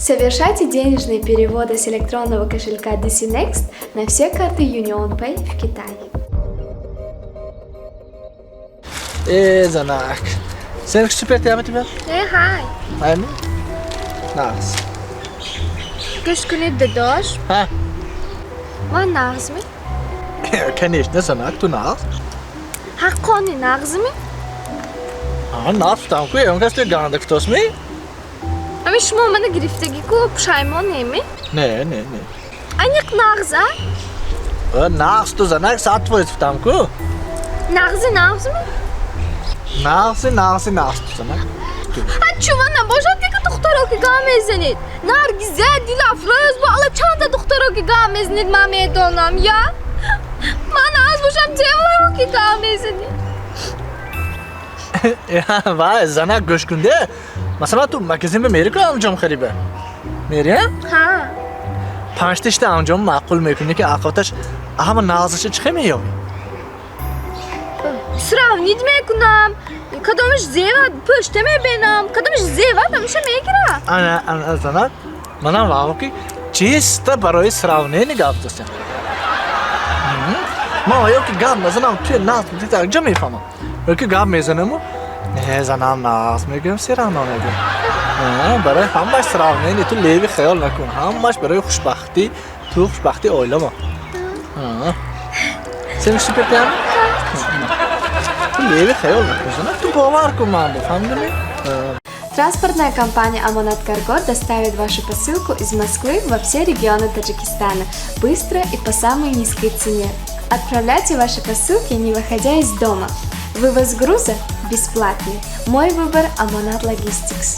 Совершайте денежные переводы с электронного кошелька DC Next на все карты UnionPay в Китае. Zanak. Sen süper kıyameti mi? Hi. Hayır mı? Nasıl? Köşkünü de doş. Ha? Var nağız mı? Kenne ich ne Zanak, du nasıl? Hakkoni nağız mı? Ha, nasıl tam ki? Onkas de gandak tos mi? Ama şu bana grifteki ku pşaymon mi? Ne. Anyık nağız ha? Nasıl du Zanak, saat var tam ki? Nağız mı? Nasıl du Zanak? Ha çuvana boşa tek doktora ki gamezenit. Nar güzel dil afroz bu ala çanta doktora ki gamezenit mame donam ya. Bana az boşam cevla ki gamezenit. Ya vay Zanak göşkünde. Mesela tu magazin में मेरे को amcam खरीबे. मेरे Ha. Pançta işte amcam makul mümkün ki akıtaş ama nazışı çıkamıyor. Sırav nidme kunam. Kadamış zevat püşteme benam. Kadamış zevat amşa megira. Ana Zanak. Bana var ki çiğste baroy sravne ne yaptısın? Ma yok ki gam zanam tüy naz bir de acım ifama. Yok ki gam mezanı mı? Ne zanam naz mı güm siran ona güm. برای همش سراغ نه تو لیوی خیال نکن همش برای خوشبختی تو خوشبختی oylama. Sen süper değil mi? Tu لیوی خیال نکن tu باور کن من فهمیدی می؟ Транспортная компания Amonat Cargo доставит вашу посылку из Москвы во все регионы Таджикистана быстро и по самой низкой цене. Отправляйте ваши посылки, не выходя из дома. Вывоз груза бесплатный. Мой выбор Amonat Logistics.